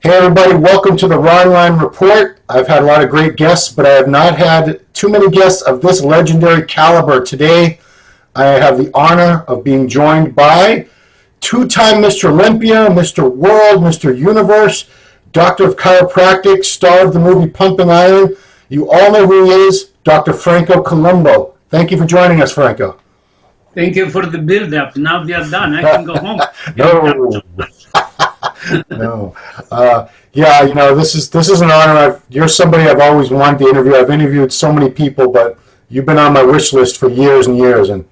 Hey everybody, welcome to the Ronline Report. I've had a lot of great guests, but I have not had too many guests of this legendary caliber. Today, I have the honor of being joined by two-time Mr. Olympia, Mr. World, Mr. Universe, Doctor of Chiropractic, star of the movie Pumping Iron. You all know who he is, Dr. Franco Columbu. Thank you for joining us, Franco. Thank you for the build-up. Now we are done. I can go home. No. No. Yeah, you know, this is an honor. You're somebody I've always wanted to interview. I've interviewed so many people, but you've been on my wish list for years and years. And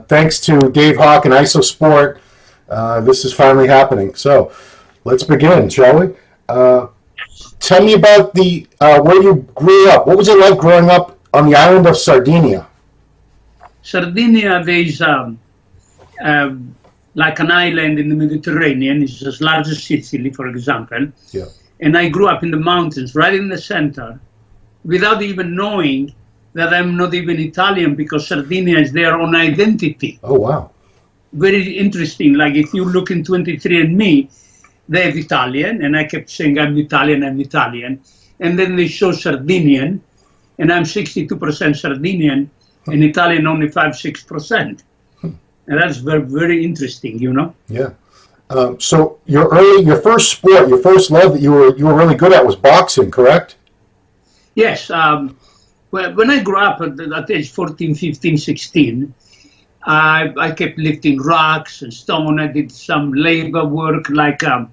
thanks to Dave Hawk and cyto-sport, this is finally happening. So let's begin, shall we? Tell me about where you grew up. What was it like growing up on the island of Sardinia? Sardinia, there is like an island in the Mediterranean. It's as large as Sicily, for example. Yeah. And I grew up in the mountains, right in the center, without even knowing that I'm not even Italian, because Sardinia is their own identity. Oh, wow. Very interesting. Like if you look in 23andMe, they have Italian, and I kept saying I'm Italian. And then they show Sardinian, and I'm 62% Sardinian, and Italian only 5-6%. And that's very, very interesting, you know. Yeah. So your first sport, your first love that you were really good at was boxing, correct? Yes. Well, when I grew up at age 14, 15, 16, I kept lifting rocks and stone. I did some labor work, like a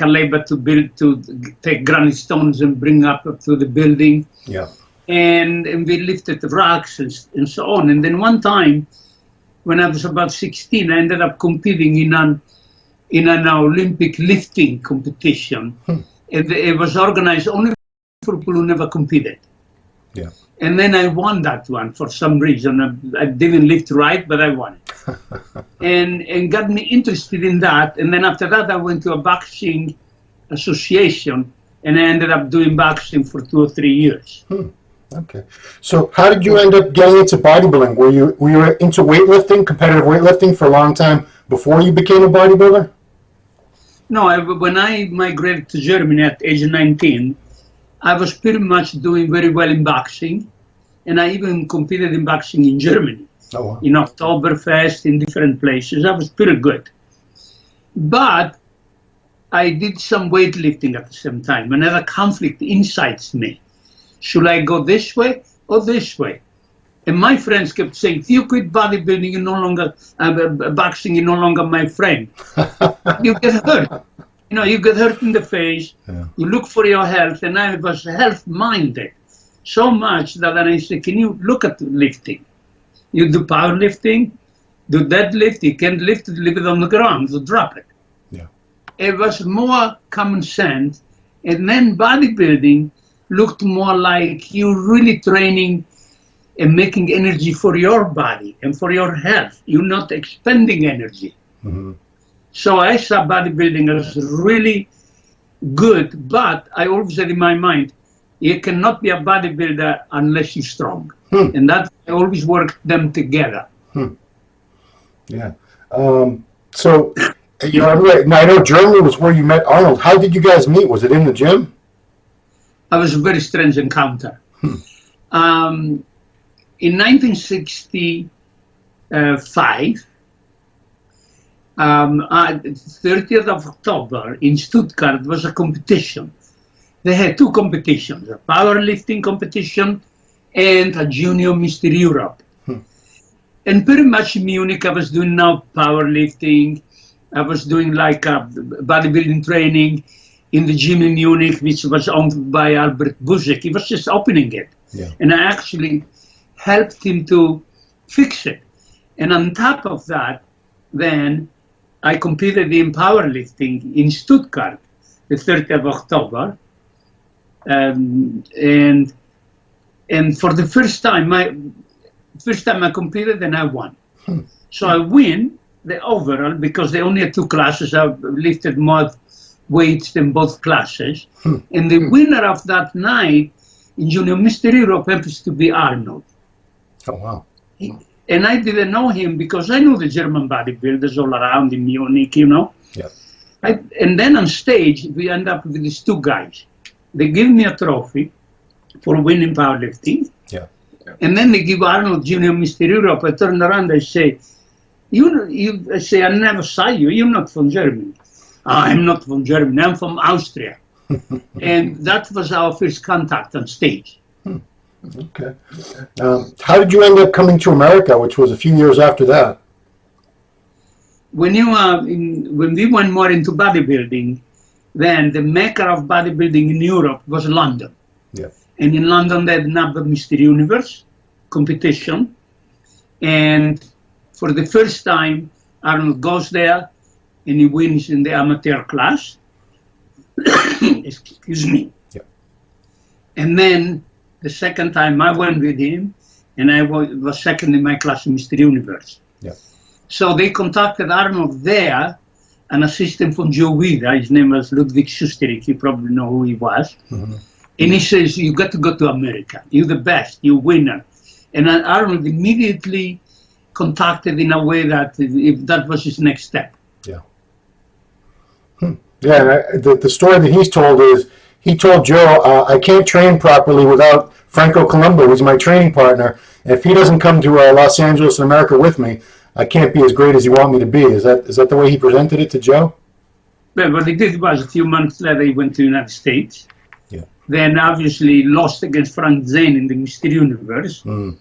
labor to take granite stones and bring up to the building. Yeah. And we lifted the rocks and so on. And then one time, when I was about 16, I ended up competing in an Olympic lifting competition. And it was organized only for people who never competed. Yeah. And then I won that one for some reason. I didn't lift right, but I won it. and got me interested in that. And then after that, I went to a boxing association, and I ended up doing boxing for 2 or 3 years. Okay. So how did you end up getting into bodybuilding? Were you into weightlifting, competitive weightlifting for a long time before you became a bodybuilder? No, when I migrated to Germany at age 19, I was pretty much doing very well in boxing. And I even competed in boxing in Germany. Oh, wow. In Oktoberfest, in different places. I was pretty good. But I did some weightlifting at the same time. Another conflict inside me. Should I go this way or this way? And my friends kept saying, if you quit bodybuilding, you're no longer, boxing, you're no longer my friend. You get hurt. You know, you get hurt in the face. Yeah. You look for your health. And I was health-minded so much that I said, can you look at lifting? You do powerlifting, do deadlift. You can't lift it, leave it on the ground, so drop it. Yeah. It was more common sense. And then bodybuilding looked more like you really training and making energy for your body and for your health. You're not expending energy. Mm-hmm. So I saw bodybuilding as really good, but I always had in my mind, you cannot be a bodybuilder unless you're strong. And that I always worked them together. Yeah. So, you know, I know Germany was where you met Arnold. How did you guys meet? Was it in the gym? It was a very strange encounter. In 1965, 30th of October in Stuttgart was a competition. They had 2 competitions, a powerlifting competition and a junior Mr. Europe. And pretty much in Munich, I was doing now powerlifting. I was doing like bodybuilding training in the gym in Munich, which was owned by Albert Buzek. He was just opening it. Yeah. And I actually helped him to fix it. And on top of that, then I competed in powerlifting in Stuttgart, the 30th of October. And for the first time I competed and I won. So I win the overall because they only had 2 classes. I lifted more weights than both classes. And the winner of that night in Junior Mr. Europe happens to be Arnold. Oh, wow. And I didn't know him because I knew the German bodybuilders all around in Munich, you know. Yeah. And then on stage, we end up with these two guys. They give me a trophy for winning powerlifting. Yeah. And then they give Arnold Junior Mr. Europe. I turn around, I say, I say, I never saw you. You're not from Germany. I'm not from Germany. I'm from Austria. And that was our first contact on stage. Okay. How did you end up coming to America, which was a few years after that? When we went more into bodybuilding, then the maker of bodybuilding in Europe was London. Yeah. And in London, they had another Mr. Universe competition. And for the first time, Arnold goes there and he wins in the amateur class. Excuse me. Yeah. And then the second time I went with him, and I was second in my class in Mr. Universe. Yeah. So they contacted Arnold there, an assistant from Joe Vida. His name was Ludwig Schusterik. You probably know who he was. Mm-hmm. And he says, you got to go to America. You're the best. You're winner. And Arnold immediately contacted in a way that if that was his next step. Yeah. Yeah, and the story that he's told is, he told Joe, I can't train properly without Franco Columbu, who's my training partner. And if he doesn't come to Los Angeles and America with me, I can't be as great as you want me to be. Is that the way he presented it to Joe? Well, what he did was a few months later he went to the United States. Yeah. Then obviously lost against Frank Zane in the Mr. Universe. Mm.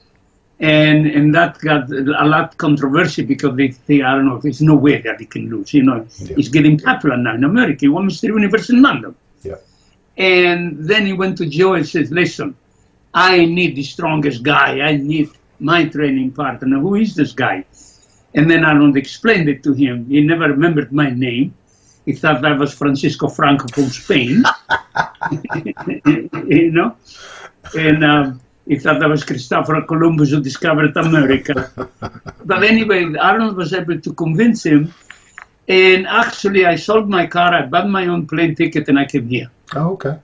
And that got a lot of controversy because they think, I don't know, there's no way that he can lose. You know, yeah. He's getting popular now in America. He won Mr. Universe in London. Yeah. And then he went to Joe and said, listen, I need the strongest guy. I need my training partner. Who is this guy? And then Arnold explained it to him. He never remembered my name. He thought I was Francisco Franco from Spain. You know? And he thought I was Christopher Columbus who discovered America. But anyway, Arnold was able to convince him. And actually, I sold my car, I bought my own plane ticket, and I came here. Oh, okay.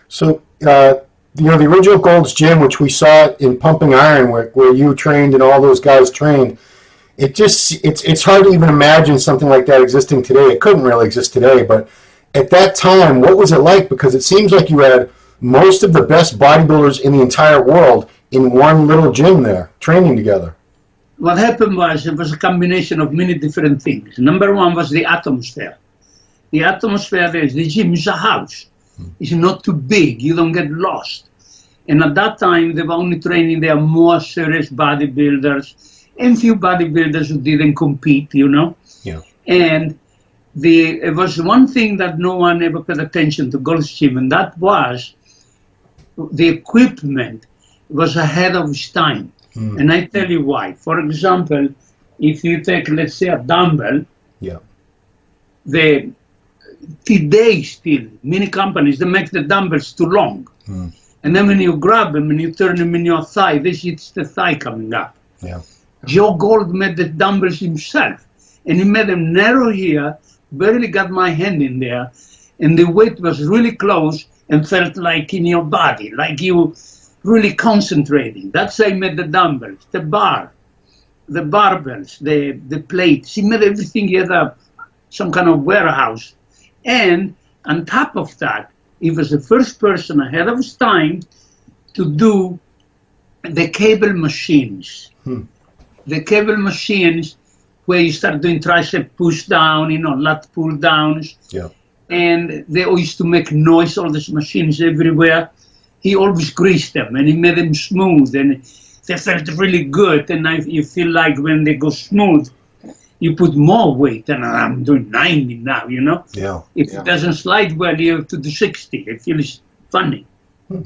So, the original Gold's Gym, which we saw in Pumping Iron, where you trained and all those guys trained, it's hard to even imagine something like that existing today. It couldn't really exist today, but at that time, what was it like? Because it seems like you had most of the best bodybuilders in the entire world in one little gym there, training together. What happened was, it was a combination of many different things. Number one was the atmosphere. The atmosphere there is, the gym is a house. It's not too big, you don't get lost. And at that time, they were only training there more serious bodybuilders and few bodybuilders who didn't compete, you know. Yeah. And it was one thing that no one ever paid attention to Gold's Gym, and that was the equipment was ahead of its time. And I tell you why. For example, if you take, let's say, a dumbbell, yeah, today still, many companies, they make the dumbbells too long. And then when you grab them and you turn them in your thigh, it's the thigh coming up. Yeah. Joe Gold made the dumbbells himself. And he made them narrow here, barely got my hand in there, and the weight was really close and felt like in your body, like you really concentrating. That's how he made the dumbbells, the bar, the barbells, the plates. He made everything. He had some kind of warehouse. And on top of that, he was the first person ahead of his time to do the cable machines. The cable machines where you start doing tricep push down, lat pull downs. Yeah. And they used to make noise, all these machines everywhere. He always greased them and he made them smooth and they felt really good. And you feel like when they go smooth, you put more weight. And I'm doing 90 now, you know? Yeah. If it doesn't slide well, you have to do 60. It feels funny. Yeah,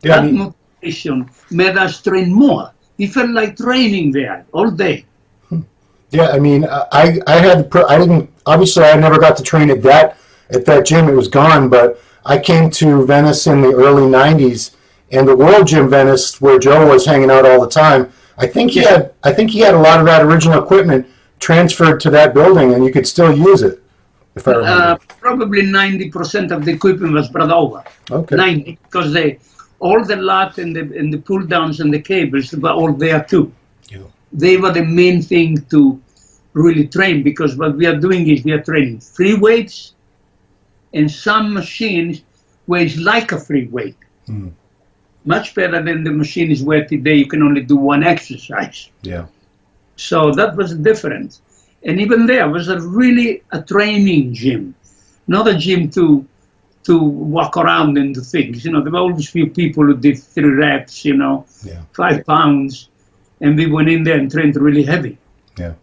that motivation made us train more. We felt like training there all day. Yeah, I mean, I never got to train at that gym. It was gone, but I came to Venice in the early 90s, and the World Gym Venice, where Joe was hanging out all the time, I think he had a lot of that original equipment transferred to that building, and you could still use it, if I remember. Probably 90% of the equipment was brought over. Okay. 90, because all the lat and the pull downs and the cables were all there too. Yeah. They were the main thing to really train, because what we are doing is we are training free weights and some machines weighs like a free weight. Much better than the machine is where today you can only do one exercise. Yeah. So that was the difference. And even there was a training gym, not a gym to walk around and do things. You know, there were always few people who did 3 reps, 5 pounds, and we went in there and trained really heavy. Yeah.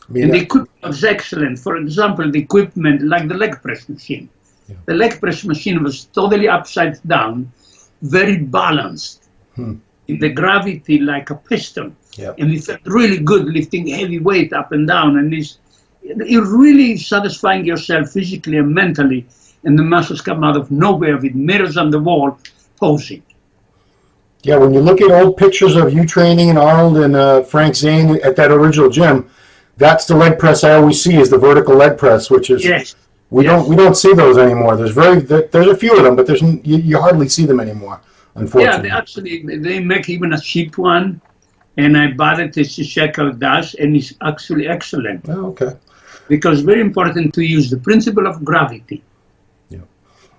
And the equipment was excellent. For example, the equipment, like the leg press machine. Yeah. The leg press machine was totally upside down, very balanced. In the gravity like a piston. Yep. And we felt really good lifting heavy weight up and down. And you're really satisfying yourself physically and mentally. And the muscles come out of nowhere with mirrors on the wall, posing. Yeah, when you look at old pictures of you training and Arnold and Frank Zane at that original gym, that's the leg press I always see is the vertical leg press, which is we don't see those anymore. There's a few of them, but you hardly see them anymore, unfortunately. Yeah, they make even a cheap one, and I bought it. It's a shekel dash, and it's actually excellent. Oh, okay. Because very important to use the principle of gravity. Yeah.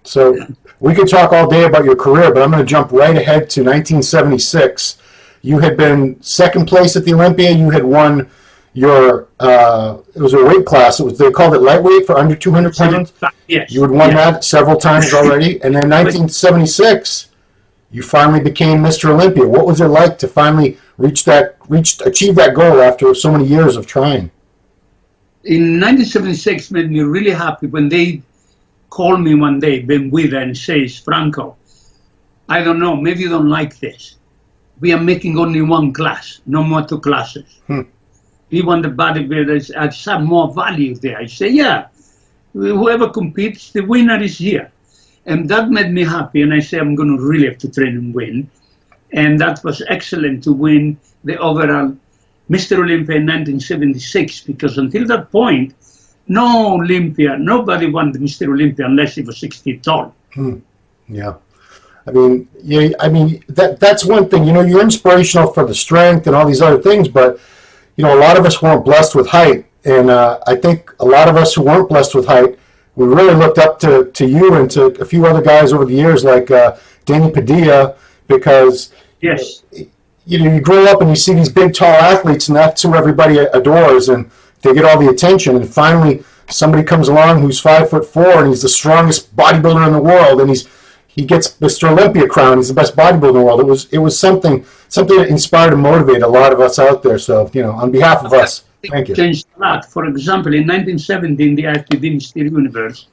So we could talk all day about your career, but I'm going to jump right ahead to 1976. You had been second place at the Olympia. You had won your it was a weight class. They called it lightweight for under 200 pounds. Yes. You had won that several times already, and then 1976, you finally became Mr. Olympia. What was it like to finally achieve that goal after so many years of trying? In 1976, made me really happy when they called me one day, Ben Wither, and says, Franco, I don't know, maybe you don't like this. We are making only one class, no more 2 classes. We want the bodybuilders at some more value there. I say, yeah, whoever competes, the winner is here. And that made me happy. And I say, I'm going to really have to train and win. And that was excellent to win the overall Mr. Olympia in 1976, because until that point, no Olympia, nobody won the Mr. Olympia unless he was 6 feet tall. Yeah. That's one thing. You're inspirational for the strength and all these other things, but a lot of us weren't blessed with height, and I think a lot of us who weren't blessed with height, we really looked up to you and to a few other guys over the years, like Danny Padilla, because you grow up and you see these big, tall athletes, and that's who everybody adores, and they get all the attention, and finally somebody comes along who's 5'4", and he's the strongest bodybuilder in the world, and he gets Mr. Olympia crown. He's the best bodybuilder in the world. It was something that inspired and motivated a lot of us out there. So, on behalf of us, thank you. Changed a lot. For example, in 1970, in the IFBB Mr. Universe,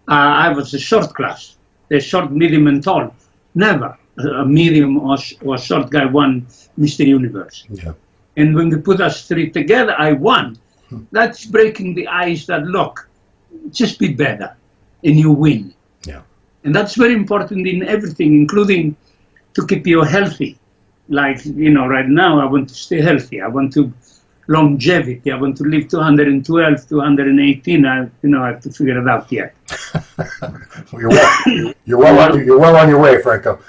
I was a short class, the short, medium, and tall. Never a medium or short guy won Mr. Universe. Yeah. And when we put us 3 together, I won. That's breaking the ice that, look, just be better, and you win. Yeah. And that's very important in everything, including to keep you healthy. Like, right now, I want to stay healthy. I want to longevity. I want to live 212, 218. I have to figure it out yet. You're well on your way, Franco.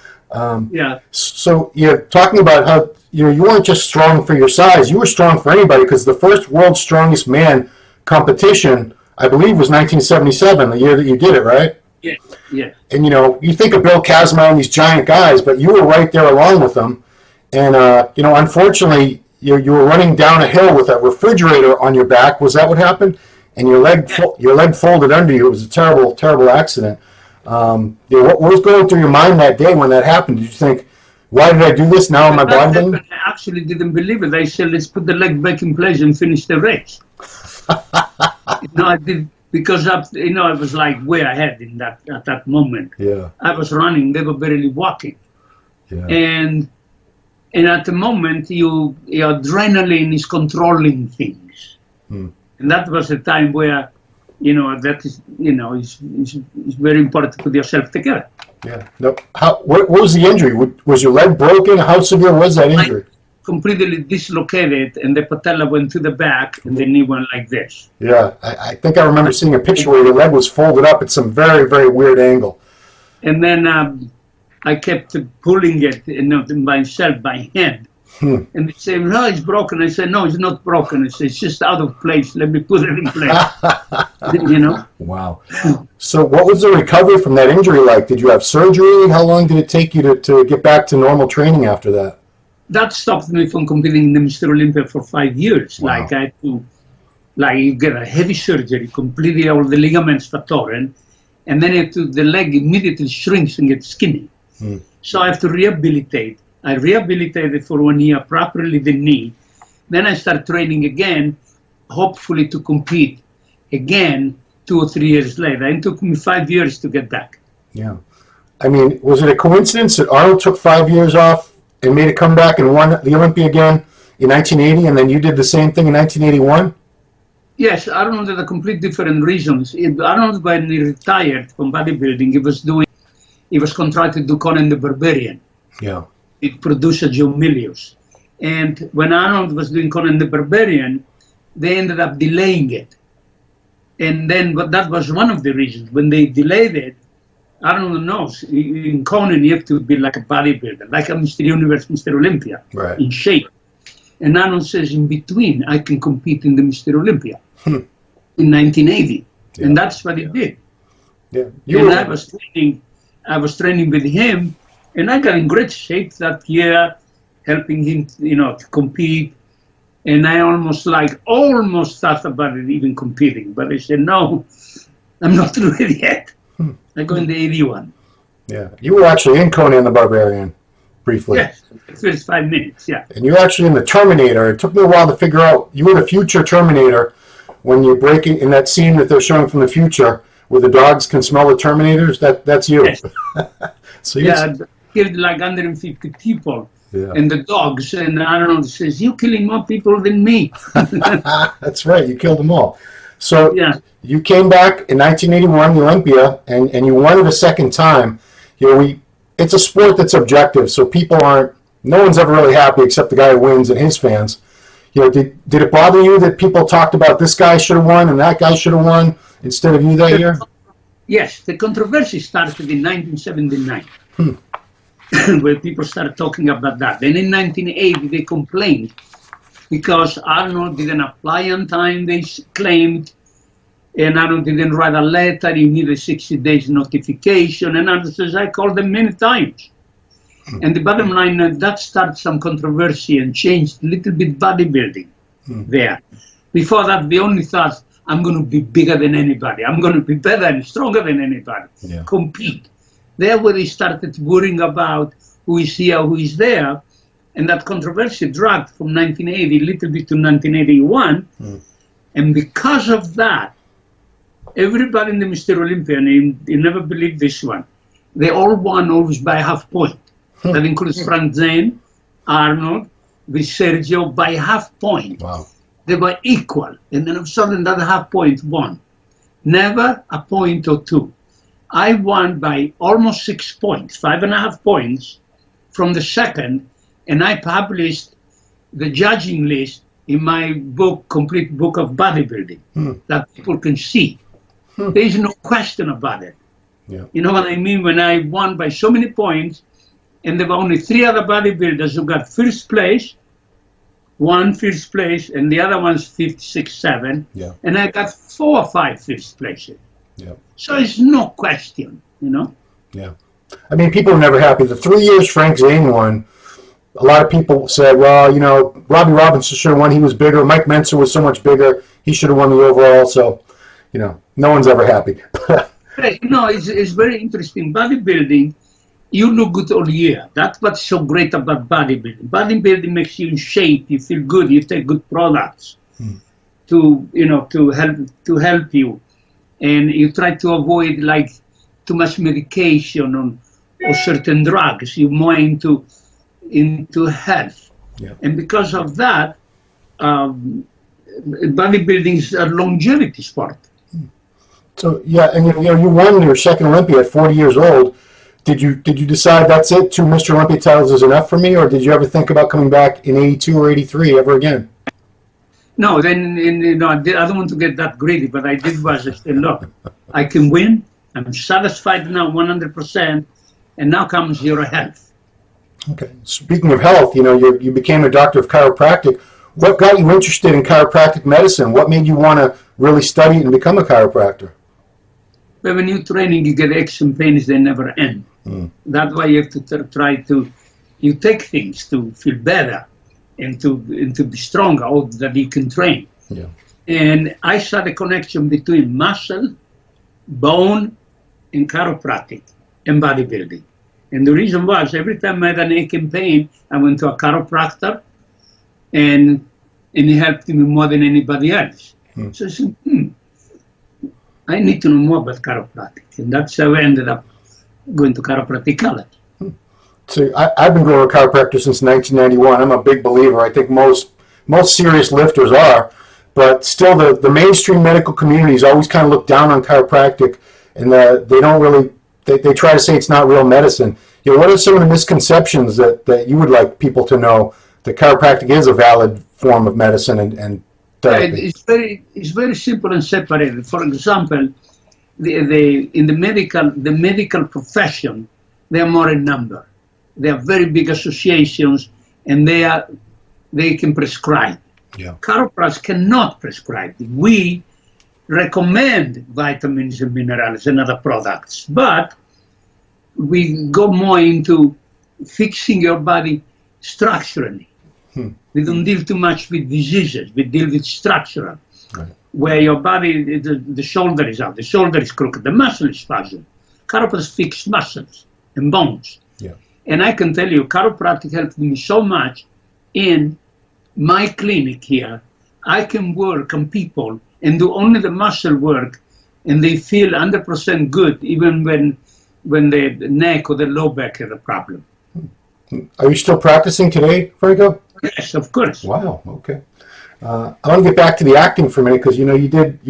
Yeah. So you're talking about how you weren't just strong for your size. You were strong for anybody, because the first World's Strongest Man competition, I believe, was 1977, the year that you did it, right? Yeah. Yeah. And you think of Bill Kazmaier and these giant guys, but you were right there along with them. And unfortunately, you were running down a hill with a refrigerator on your back. Was that what happened? And your leg folded under you. It was a terrible, terrible accident. What was going through your mind that day when that happened? Did you think, why did I do this now in my bodybuilding? I actually didn't believe it. I said, let's put the leg back in place and finish the race. I did, because I was like way ahead at that moment. Yeah. I was running, they were barely walking. Yeah. And at the moment, your adrenaline is controlling things. And that was a time where, that is, it's very important to put yourself together. Yeah. No. What was the injury? Was your leg broken? How severe was that injury? Completely dislocated, and the patella went to the back, and the knee went like this. Yeah. I think I remember seeing a picture where your leg was folded up at some very, very weird angle. And then I kept pulling it myself by hand. And they say, no, it's broken. I said, no, it's not broken. I said, it's just out of place. Let me put it in place. You know? Wow. So what was the recovery from that injury like? Did you have surgery? How long did it take you to get back to normal training after that? That stopped me from competing in the Mr. Olympia for 5 years. Wow. Like I had to, like, get a heavy surgery, completely all the ligaments were torn, and then the leg immediately shrinks and gets skinny. So I have to rehabilitate. I rehabilitated for 1 year properly the knee. Then I start training again, hopefully to compete again 2 or 3 years later. And it took me 5 years to get back. Yeah. I mean, was it a coincidence that Arnold took 5 years off and made a comeback and won the Olympia again in 1980, and then you did the same thing in 1981? Yes, Arnold had a complete different reasons. Arnold, when he retired from bodybuilding, he was contracted to do Conan the Barbarian. Yeah. It produced Joe Milius. And when Arnold was doing Conan the Barbarian, they ended up delaying it. And then, but that was one of the reasons. When they delayed it, Arnold knows, in Conan you have to be like a bodybuilder, like a Mr. Universe, Mr. Olympia, right, in shape. And Arnold says, in between, I can compete in the Mr. Olympia in 1980. Yeah. And that's what he did. Yeah. I was training with him, and I got in great shape that year, helping him, to compete. And I almost thought about it, even competing. But I said, no, I'm not ready yet. I go in the 81. Yeah. You were actually in Conan the Barbarian, briefly. Yes, the first 5 minutes, yeah. And you're actually in the Terminator. It took me a while to figure out you were the future Terminator when you're breaking in that scene that they're showing from the future where the dogs can smell the Terminators. That's you. Yes. So yeah, killed like 150 people. Yeah. And the dogs, and Arnold says, you're killing more people than me. That's right. You killed them all. So yeah. You came back in 1981, the Olympia, and you won it a second time. It's a sport that's objective, so no one's ever really happy except the guy who wins and his fans. Did it bother you that people talked about this guy should have won and that guy should have won instead of you that year? Yes, the controversy started in 1979. Where people started talking about that. Then in 1980, they complained because Arnold didn't apply on time, they claimed, and Arnold didn't write a letter, he needed 60 days notification, and Arnold says, I called them many times. And the bottom line, that started some controversy and changed a little bit bodybuilding there. Before that, we only thought, I'm going to be bigger than anybody, I'm going to be better and stronger than anybody, compete. There where they started worrying about who is here, who is there, and that controversy dragged from 1980 a little bit to 1981. And because of that, everybody in the Mr. Olympia, and you never believe this one, they all won always by half point. That includes Frank Zane, Arnold, with Sergio by half point. Wow. They were equal, and then all of a sudden that half point won. Never a point or two. I won by almost 6 points, 5.5 points from the second, and I published the judging list in my book, Complete Book of Bodybuilding, that people can see. There is no question about it. Yeah. You know what I mean? When I won by so many points, and there were only 3 other bodybuilders who got first place, one first place, and the other one's 5th, 6th, 7th, and I got 4 or 5 first places. Yeah. So it's no question, Yeah. I mean, people are never happy. The 3 years Frank Zane won, a lot of people said, well, Robbie Robinson should have won. He was bigger. Mike Menser was so much bigger. He should have won the overall. So, no one's ever happy. It's very interesting. Bodybuilding, you look good all year. That's what's so great about bodybuilding. Bodybuilding makes you in shape. You feel good. You take good products to help you. And you try to avoid like too much medication or certain drugs. You're more into health. Yeah. And because of that, bodybuilding is a longevity sport. So and you won your second Olympia at 40 years old. Did you decide that's it? 2 Mr. Olympia titles is enough for me, or did you ever think about coming back in 82 or 83 ever again? No, then I don't want to get that greedy, but I did was I said, look, I can win. I'm satisfied now 100%, and now comes your health. Okay. Speaking of health, you became a doctor of chiropractic. What got you interested in chiropractic medicine? What made you want to really study it and become a chiropractor? But when you're training, you get aches and pains, they never end. That's why you have to try to, you take things to feel better and to be stronger, or that you can train. Yeah. And I saw the connection between muscle, bone, and chiropractic and bodybuilding. And the reason was, every time I had an ache and pain, I went to a chiropractor, and he helped me more than anybody else. So I said, I need to know more about chiropractic. And that's how I ended up going to chiropractic college. So I've been going to a chiropractor since 1991. I'm a big believer. I think most serious lifters are, but still the mainstream medical communities always kind of look down on chiropractic, and they don't really, they try to say it's not real medicine. What are some of the misconceptions that you would like people to know that chiropractic is a valid form of medicine and therapy? It's very simple and separated. For example, in the medical profession, they are more in number. They are very big associations, and they can prescribe. Yeah. Chiropractors cannot prescribe. We recommend vitamins and minerals and other products, but we go more into fixing your body structurally. We don't deal too much with diseases. We deal with structural, right, where your body, the shoulder is out, the shoulder is crooked, the muscle is fuzzy. Chiropractors fix muscles and bones. Yeah. And I can tell you, chiropractic helped me so much. In my clinic here, I can work on people and do only the muscle work, and they feel 100% good, even when the neck or the low back has a problem. Are you still practicing today, Franco? Yes, of course. Wow. Okay. I want to get back to the acting for a minute, because you did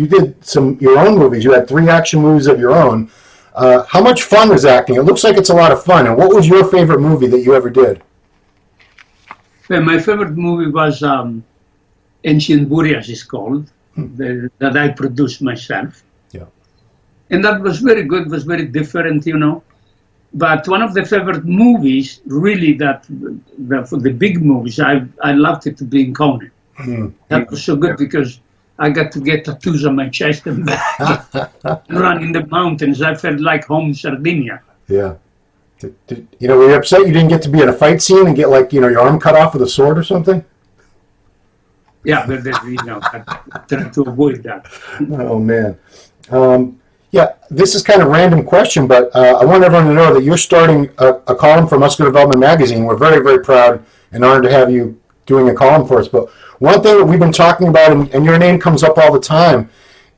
your own movies. You had 3 action movies of your own. How much fun was acting? It looks like it's a lot of fun. And what was your favorite movie that you ever did? Well, my favorite movie was Ancient Warriors, is called, that I produced myself. Yeah. And that was very good, was very different, But one of the favorite movies, really, for the big movies, I loved it to be in Conan. That was so good, because I got to get tattoos on my chest and back, run in the mountains. I felt like home in Sardinia. Yeah. Were you upset you didn't get to be in a fight scene and get your arm cut off with a sword or something? Yeah, but I tried to avoid that. Oh man. Yeah, this is kind of a random question, but I want everyone to know that you're starting a column for Muscular Development Magazine. We're very, very proud and honored to have you doing a column for us. But one thing that we've been talking about, and your name comes up all the time,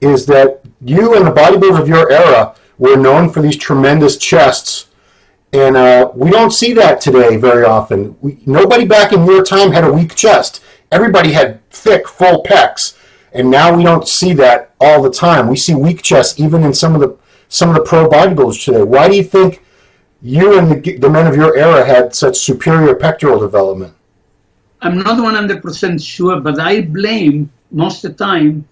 is that you and the bodybuilders of your era were known for these tremendous chests. And we don't see that today very often. Nobody back in your time had a weak chest. Everybody had thick, full pecs. And now we don't see that all the time. We see weak chests even in some of the pro bodybuilders today. Why do you think you and the men of your era had such superior pectoral development? I'm not 100% sure, but I blame most of the time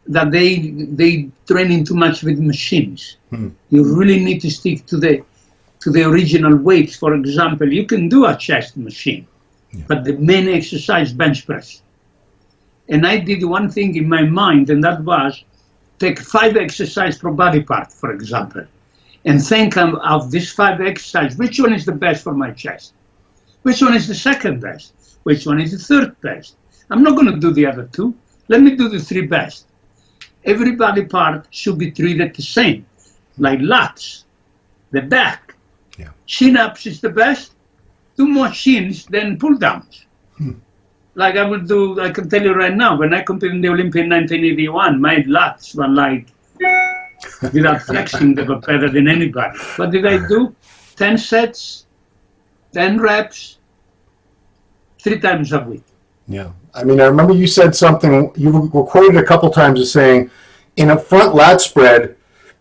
that they training too much with machines. You really need to stick to the original weights. For example, you can do a chest machine, but the main exercise, bench press. And I did one thing in my mind, and that was take 5 exercises per body part, for example, and think of these 5 exercises, which one is the best for my chest? Which one is the second best? Which one is the third best? I'm not going to do the other 2. Let me do the 3 best. Every body part should be treated the same, like lats, the back. Yeah. Chin-ups is the best. Do more chins than pull-downs. Like I can tell you right now, when I competed in the Olympia in 1981, my lats were like, without flexing, they were better than anybody. What did I do? 10 sets, 10 reps, 3 times a week. Yeah. I mean, I remember you said something, you were quoted a couple times as saying, in a front lat spread,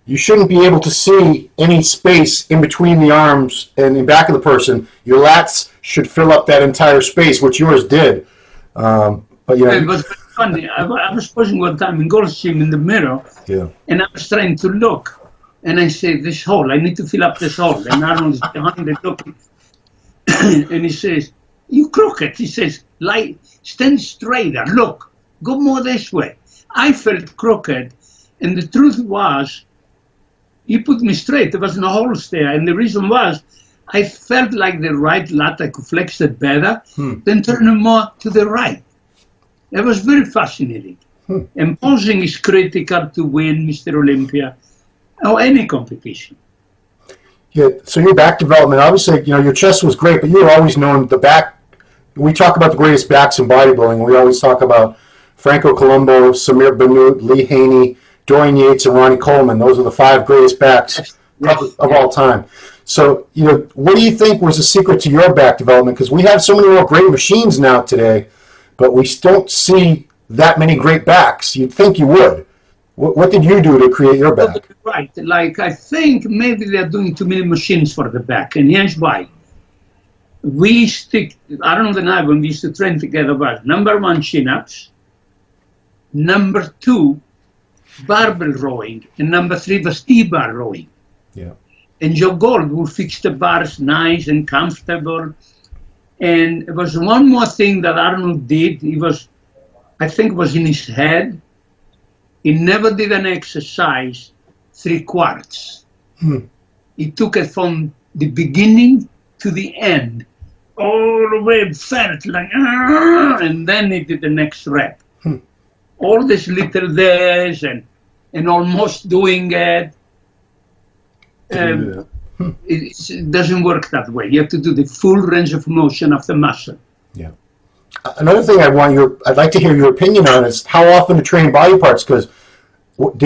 you shouldn't be able to see any space in between the arms and the back of the person. Your lats should fill up that entire space, which yours did. But it was funny. I was posing one time in Gold's gym in the mirror, and I was trying to look, and I said, "This hole, I need to fill up this hole." And Arnold is behind it looking. And he says, you crooked. He says, stand straighter. Look, go more this way. I felt crooked. And the truth was, he put me straight. There was no holes there. And the reason was, I felt like the right lat, I could flex it better, then turn it more to the right. It was very fascinating. And posing is critical to win Mr. Olympia or any competition. Yeah, so your back development, obviously, your chest was great, but you were always known the back. We talk about the greatest backs in bodybuilding. We always talk about Franco Columbu, Samir Bannout, Lee Haney, Dorian Yates, and Ronnie Coleman. Those are the 5 greatest backs of all time. So, what do you think was the secret to your back development? Because we have so many more great machines now today, but we don't see that many great backs. You'd think you would. What did you do to create your back? Right. Like, I think maybe they're doing too many machines for the back. And here's why. We stick, Arnold and I, when we used to train together, was number 1, chin-ups. Number 2, barbell rowing. And number 3 was T-bar rowing. Yeah. And Joe Gold would fix the bars nice and comfortable. And it was one more thing that Arnold did. I think it was in his head. He never did an exercise 3/4. He took it from the beginning to the end. All the way it felt like, and then he did the next rep. All this little days and almost doing it. It doesn't work that way. You have to do the full range of motion of the muscle. Yeah. Another thing I'd like to hear your opinion on is how often to train body parts, because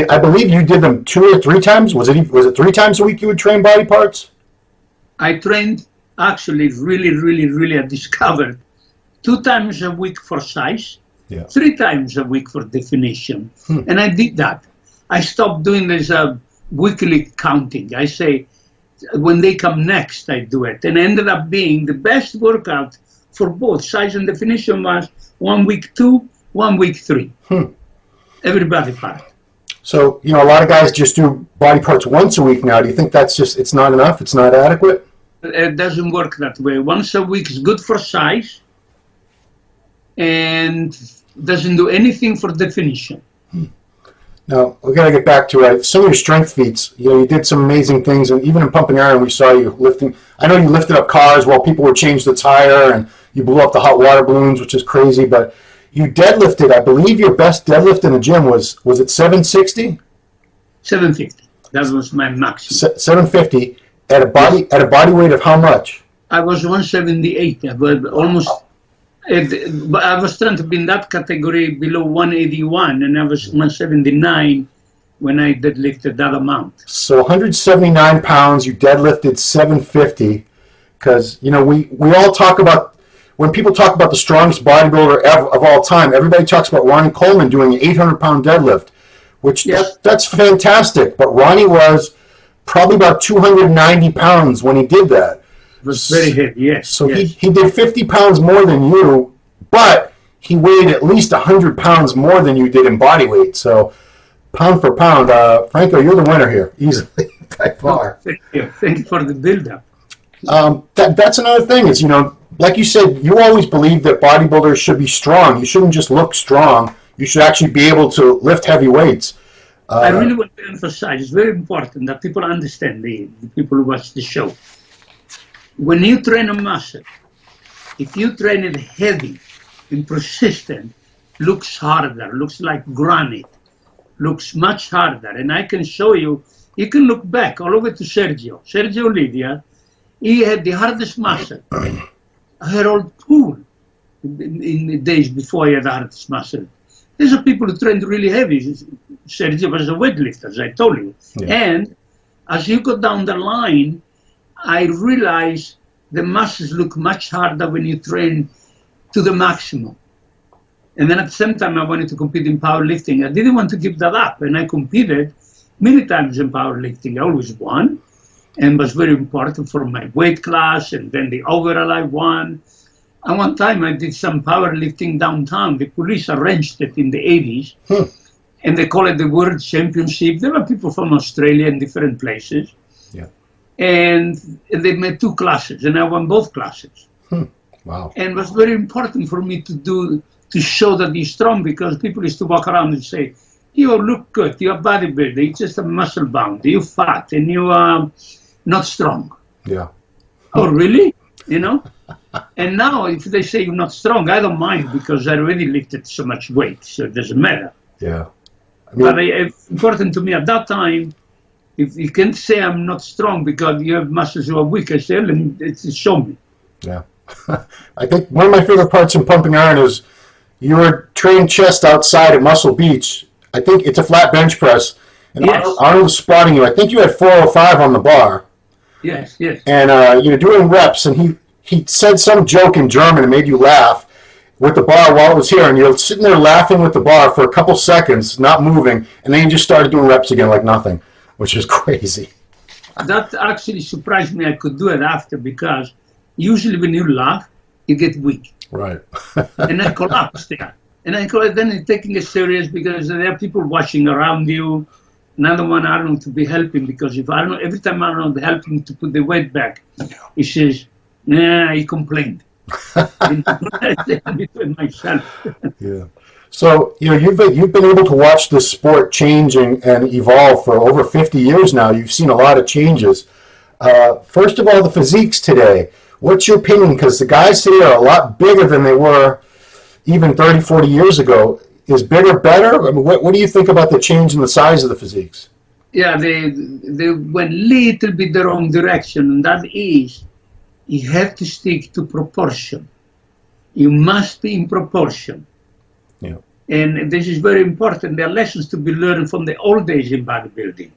I believe you did them 2 or 3 times. Was it 3 times a week you would train body parts? I trained, actually, really, I discovered 2 times a week for size, 3 times a week for definition. And I did that. I stopped doing this weekly counting. I say, when they come next, I do it. And it ended up being the best workout for both size and definition was 1 week 2, 1 week 3. Every body part. So, a lot of guys just do body parts once a week now. Do you think it's not enough? It's not adequate? It doesn't work that way. Once a week is good for size and doesn't do anything for definition. Now, we got to get back to some of your strength feats. You did some amazing things, and even in pumping iron, we saw you lifting. I know you lifted up cars while people were changing the tire, and you blew up the hot water balloons, which is crazy. But you deadlifted. I believe your best deadlift in the gym was it 760? 750. That was my maximum. 750 at a body weight of how much? I was 178. I was almost. But I was trying to be in that category below 181, and I was 179 when I deadlifted that amount. So 179 pounds, you deadlifted 750, because we all talk about, when people talk about the strongest bodybuilder of all time, everybody talks about Ronnie Coleman doing an 800-pound deadlift, which that's fantastic. But Ronnie was probably about 290 pounds when he did that. It was very heavy, yes. So he did 50 pounds more than you, but he weighed at least 100 pounds more than you did in body weight. So pound for pound, Franco, you're the winner here, easily, by far. Thank you. Thank you for the build-up. That's another thing is, like you said, you always believed that bodybuilders should be strong. You shouldn't just look strong. You should actually be able to lift heavy weights. I really want to emphasize, it's very important that people understand, the people who watch the show. When you train a muscle, if you train it heavy and persistent, looks harder, looks like granite, looks much harder. And I can show you can look back all over to Sergio Lydia. He had the hardest muscle. Harold Poole, in the days before he had the hardest muscle. These are people who trained really heavy. Sergio was a weightlifter, as I told you. Yeah. And as you go down the line, I realized the muscles look much harder when you train to the maximum. And then at the same time, I wanted to compete in powerlifting. I didn't want to give that up, and I competed many times in powerlifting. I always won, and was very important for my weight class, and then the overall I won. And one time I did some powerlifting downtown. The police arranged it in the 80s, and they call it the World Championship. There were people from Australia and different places. Yeah. And they made 2 classes, and I won both classes. Wow. And it was very important for me to show that you're strong, because people used to walk around and say, you look good, you're a bodybuilder, you're just a muscle bound, you're fat, and you are not strong. Yeah. Oh, really? You know? And now if they say you're not strong, I don't mind, because I already lifted so much weight, so it doesn't matter. Yeah. But it's important to me at that time, if you can't say I'm not strong because you have muscles who are weak, I say, it's show me. Yeah. I think one of my favorite parts in pumping iron is you were trained chest outside at Muscle Beach. I think it's a flat bench press. And Yes. Arnold was spotting you. I think you had 405 on the bar. Yes, yes. And you were doing reps, and he said some joke in German and made you laugh with the bar while it was here. And you're sitting there laughing with the bar for a couple seconds, not moving, and then you just started doing reps again like nothing, which is crazy. That actually surprised me I could do it after, because usually when you laugh, you get weak. Right. And I collapsed there. And then it's taking it serious, because there are people watching around you. Another one, Arnold, to be helping, because if Arnold, every time Arnold helped me to put the weight back, he says, nah, he complained. Between myself. Yeah. So, you've been able to watch this sport change and evolve for over 50 years now. You've seen a lot of changes. First of all, the physiques today. What's your opinion? Because the guys today are a lot bigger than they were even 30, 40 years ago. Is bigger better? I mean, what do you think about the change in the size of the physiques? Yeah, they went a little bit the wrong direction, and that is, you have to stick to proportion. You must be in proportion. Yeah. And this is very important. There are lessons to be learned from the old days in bodybuilding.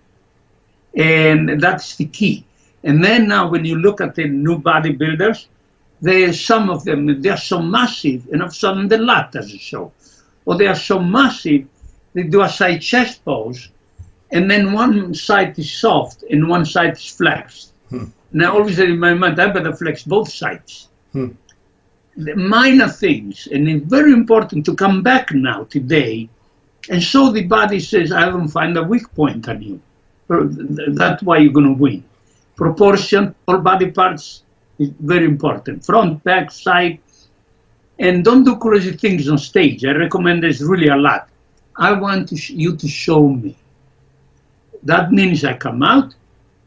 And that's the key. And then now when you look at the new bodybuilders, some of them, they are so massive, and of sudden the lat doesn't show. Or they are so massive, they do a side chest pose, and then one side is soft and one side is flexed. And I always say in my mind, I better flex both sides. The minor things, and it's very important to come back now today, and so the body says, I don't find a weak point on you. That's why you're going to win. Proportion, all body parts is very important. Front, back, side. And don't do crazy things on stage. I recommend this really a lot. I want you to show me. That means I come out,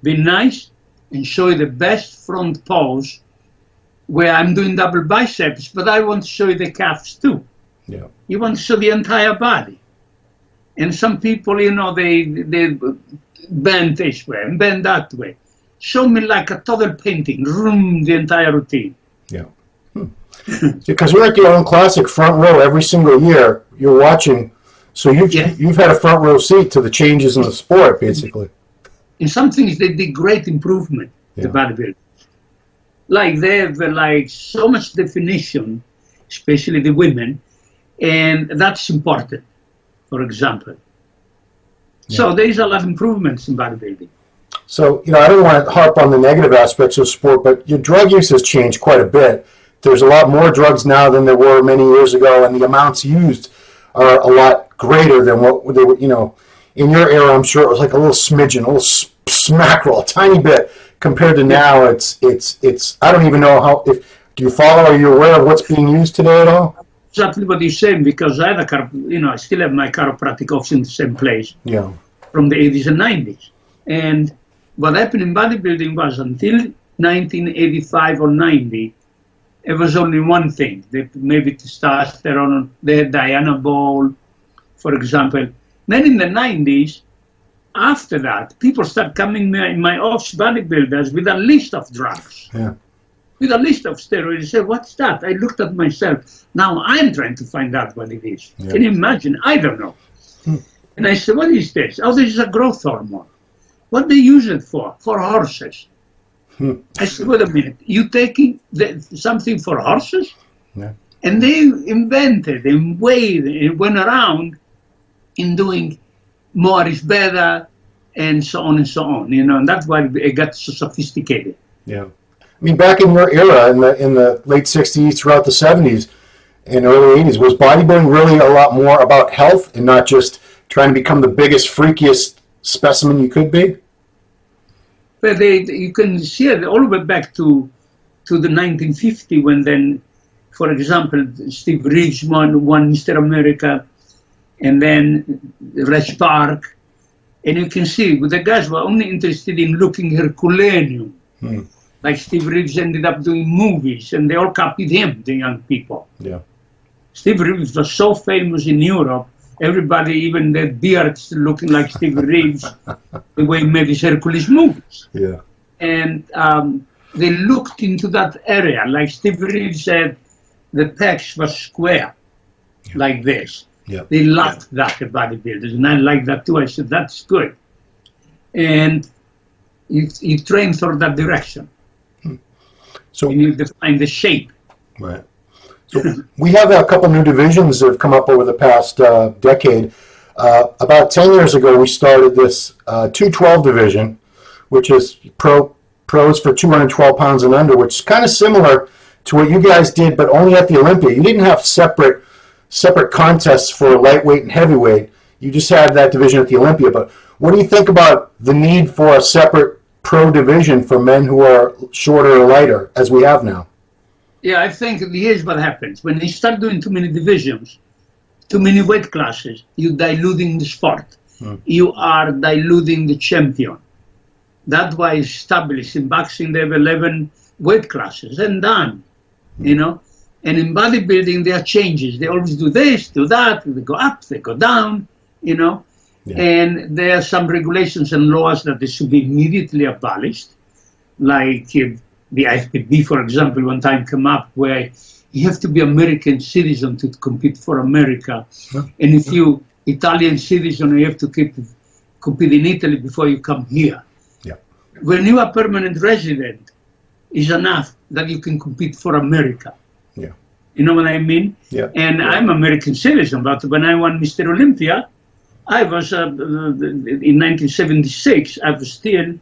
be nice, and show you the best front pose where I'm doing double biceps, but I want to show you the calves too. Yeah. You want to show the entire body. And some people, they bend this way and bend that way. Show me like a total painting, the entire routine. Yeah. Because we're at your own classic front row every single year. You're watching, so you've had a front row seat to the changes in the sport, basically. In some things, they did great improvement, the bodybuilders. Like they have so much definition, especially the women, and that's important, for example. Yeah. So there is a lot of improvements in bodybuilding. So, I don't want to harp on the negative aspects of sport, but your drug use has changed quite a bit. There's a lot more drugs now than there were many years ago, and the amounts used are a lot greater than what they were, in your era. I'm sure it was like a little smidgen, a little smackerel, a tiny bit, compared to now. It's I don't even know do you follow, are you aware of what's being used today at all? Exactly what you're saying, because I had I still have my chiropractic office in the same place. Yeah. From the 80s and 90s. And what happened in bodybuilding was until 1985 or 90, it was only one thing. Maybe testosterone, the Diana Ball, for example. Then in the 90s, after that, people start coming in my office, bodybuilders, with a list of drugs. Yeah. With a list of steroids. I said, what's that? I looked at myself. Now I'm trying to find out what it is. Yeah. Can you imagine? I don't know. And I said, what is this? Oh, this is a growth hormone. What they use it for? For horses. I said, wait a minute. You taking something for horses? Yeah. And they invented and went around in doing more is better and so on and so on. And that's why it got so sophisticated. Yeah. I mean, back in your era, in the late 60s, throughout the 70s, and early 80s, was bodybuilding really a lot more about health and not just trying to become the biggest, freakiest specimen you could be? But you can see it all the way back to the 1950 when then, for example, Steve Reeves won Mr. America, and then Reg Park. And you can see the guys were only interested in looking Herculaneum. Like Steve Reeves ended up doing movies, and they all copied him, the young people. Yeah. Steve Reeves was so famous in Europe, everybody, even their beards looking like Steve Reeves, the way he made his Hercules movies. Yeah. And they looked into that area, like Steve Reeves said, the pecs was square, like this. Yeah. They liked that, the bodybuilders, and I like that too. I said, that's good. And you train for that direction. So and you define the shape. Right. So we have a couple new divisions that have come up over the past decade. About 10 years ago, we started this 212 division, which is pros for 212 pounds and under, which is kind of similar to what you guys did, but only at the Olympia. You didn't have separate contests for lightweight and heavyweight. You just had that division at the Olympia. But what do you think about the need for a separate pro division for men who are shorter or lighter, as we have now? Yeah, I think here's what happens. When you start doing too many divisions, too many weight classes, you're diluting the sport. You are diluting the champion. That's why it's established in boxing they have 11 weight classes and done, you know. And in bodybuilding there are changes. They always do this, do that, they go up, they go down, you know. Yeah. And there are some regulations and laws that they should be immediately abolished, like the IFBB, for example, one time came up where you have to be American citizen to compete for America. And if you Italian citizen, you have to compete in Italy before you come here. Yeah. When you are permanent resident, it's enough that you can compete for America. Yeah. You know what I mean? Yeah. And I'm American citizen, but when I won Mr. Olympia, I was, in 1976, I was still,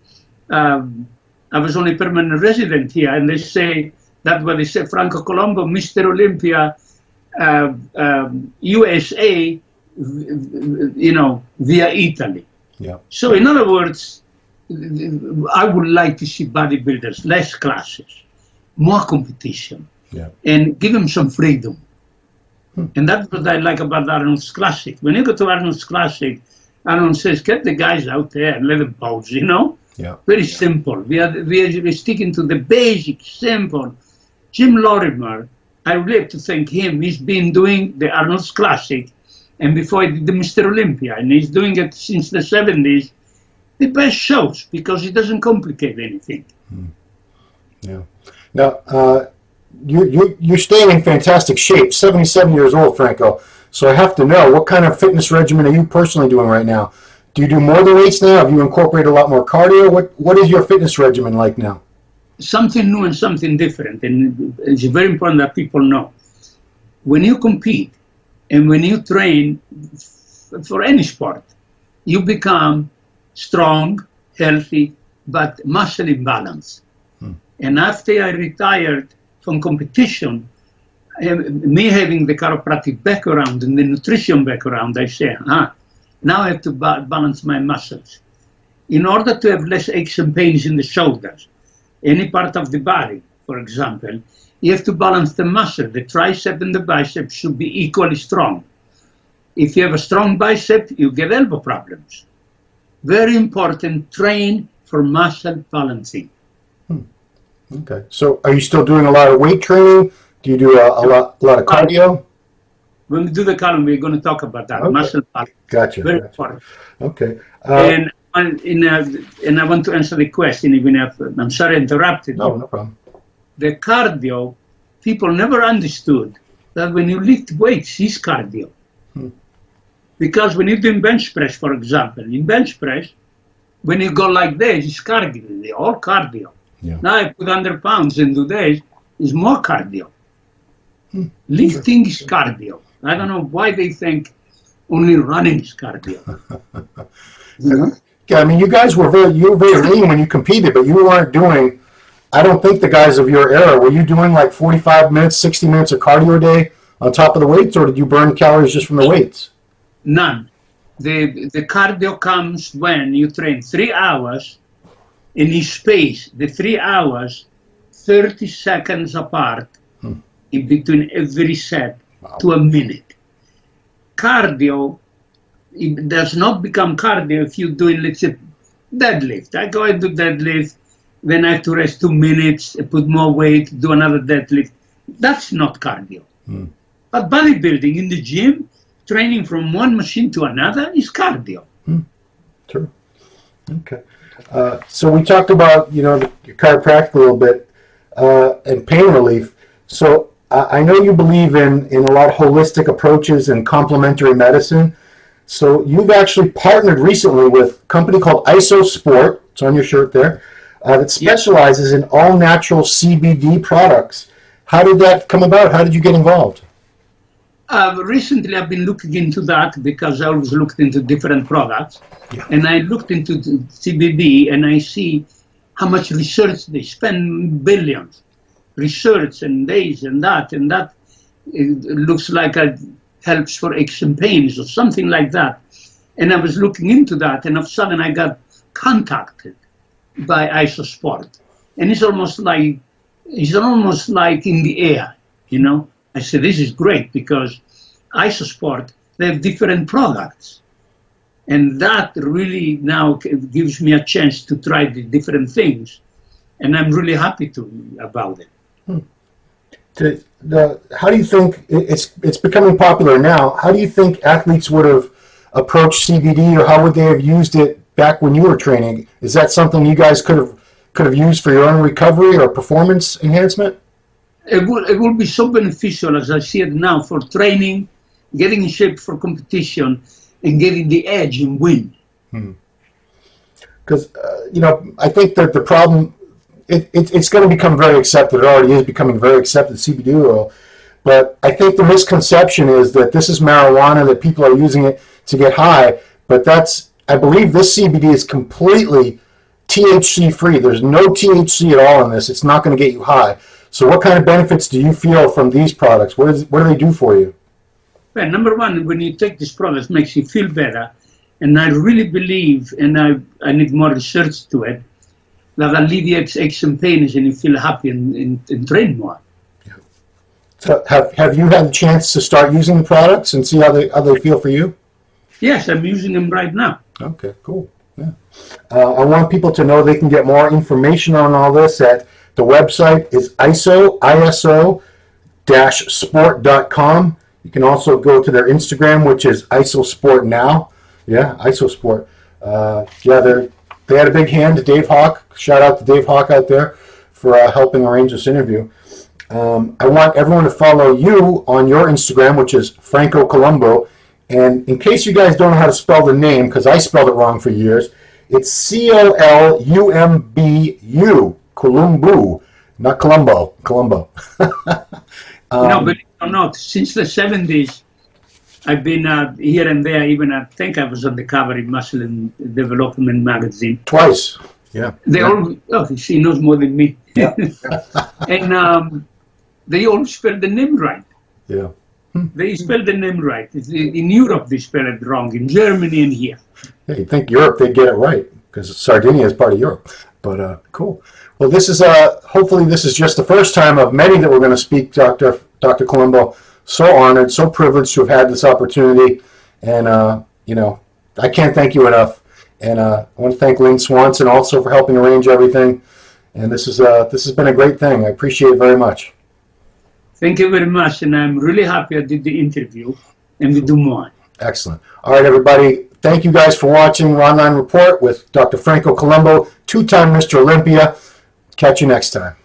I was only permanent resident here, and they say, that's what they say, Franco Columbu, Mr. Olympia, USA, you know, via Italy. Yeah. So in other words, I would like to see bodybuilders, less classes, more competition, and give them some freedom. And that's what I like about Arnold's Classic. When you go to Arnold's Classic, Arnold says, get the guys out there and let them pose, you know? Yeah. Very simple. We're sticking to the basic, simple. Jim Lorimer, I really have to thank him. He's been doing the Arnold's Classic, and before he did the Mr. Olympia, and he's doing it since the 70s, the best shows, because he doesn't complicate anything. Yeah. Now, you're staying in fantastic shape, 77 years old, Franco. So I have to know, what kind of fitness regimen are you personally doing right now? Do you do more than weights now? Have you incorporated a lot more cardio? What is your fitness regimen like now? Something new and something different, and it's very important that people know. When you compete and when you train for any sport, you become strong, healthy, but muscle imbalance. And after I retired from competition, me having the chiropractic background and the nutrition background, I say, now I have to balance my muscles. In order to have less aches and pains in the shoulders, any part of the body, for example, you have to balance the muscle. The tricep and the bicep should be equally strong. If you have a strong bicep, you get elbow problems. Very important, train for muscle balancing. Okay. So are you still doing a lot of weight training? Do you do a lot of cardio? When we do the column, we're going to talk about that. Okay. Muscle balancing. Gotcha. Very important. Okay. And I want to answer the question, even if I'm sorry I interrupted you. No problem. The cardio, people never understood that when you lift weights, it's cardio. Because when you're doing bench press, for example, in bench press, when you go like this, it's cardio, they're all cardio. Yeah. Now I put 100 pounds and do this, it's more cardio. Lifting is cardio. I don't know why they think only running is cardio. Yeah, I mean, you guys were very lean when you competed, but you weren't doing, I don't think the guys of your era, were you doing like 45 minutes, 60 minutes of cardio a day on top of the weights, or did you burn calories just from the weights? None. The cardio comes when you train 3 hours and he spaced the 3 hours 30 seconds apart in between every set to a minute. Cardio, it does not become cardio if you're doing, let's say, deadlift. I go and do deadlift, then I have to rest 2 minutes, put more weight, do another deadlift. That's not cardio. But bodybuilding in the gym, training from one machine to another is cardio. True. Okay. So we talked about, the chiropractic a little bit and pain relief. So I know you believe in a lot of holistic approaches and complementary medicine. So you've actually partnered recently with a company called cyto-sport, it's on your shirt there, that specializes in all natural CBD products. How did that come about? How did you get involved? Recently, I've been looking into that because I always looked into different products. And I looked into the CBD and I see how much research they spend, billions. Research and days and that it looks like it helps for aches and pains or something like that. And I was looking into that, and all of a sudden I got contacted by cyto-sport. And it's almost like in the air, I said, this is great because cyto-sport, they have different products. And that really now gives me a chance to try the different things. And I'm really happy about it. How do you think it's becoming popular now? How do you think athletes would have approached CBD, or how would they have used it back when you were training? Is that something you guys could have used for your own recovery or performance enhancement? It will be so beneficial, as I see it now, for training, getting in shape for competition, and getting the edge and win. Because I think that the problem. It's going to become very accepted. It already is becoming very accepted, CBD oil. But I think the misconception is that this is marijuana, that people are using it to get high. But I believe this CBD is completely THC free. There's no THC at all in this. It's not going to get you high. So what kind of benefits do you feel from these products? What do they do for you? Well, number one, when you take these products, it makes you feel better. And I really believe, and I need more research to it, that alleviates aches and pains, and you feel happy and train more. So have you had a chance to start using the products and see how they feel for you? Yes, I'm using them right now. Okay, cool. Yeah. I want people to know they can get more information on all this at the website is iso-sport.com. You can also go to their Instagram, which is cyto-sport now. Yeah, cyto-sport. They had a big hand to Dave Hawk. Shout out to Dave Hawk out there for helping arrange this interview. I want everyone to follow you on your Instagram, which is Franco Columbu. And in case you guys don't know how to spell the name, because I spelled it wrong for years, it's Columbu, Columbu, not Columbo, Columbo. Believe it or not, since the 70s, I've been here and there. Even I think I was on the cover in Muscle and Development magazine. Twice, yeah. She knows more than me. Yeah. And they all spell the name right. Yeah. They spell the name right. In Europe, they spell it wrong. In Germany and here. Yeah, you'd think Europe, they'd get it right, because Sardinia is part of Europe. But cool. Well, this is hopefully this is just the first time of many that we're going to speak, Dr. Columbu. So honored, so privileged to have had this opportunity, and I can't thank you enough. And I want to thank Lynn Swanson also for helping arrange everything. And this has been a great thing. I appreciate it very much. Thank you very much, and I'm really happy I did the interview, and we do more. Excellent. All right, everybody. Thank you guys for watching Ronline Report with Dr. Franco Columbu, 2-time Mr. Olympia. Catch you next time.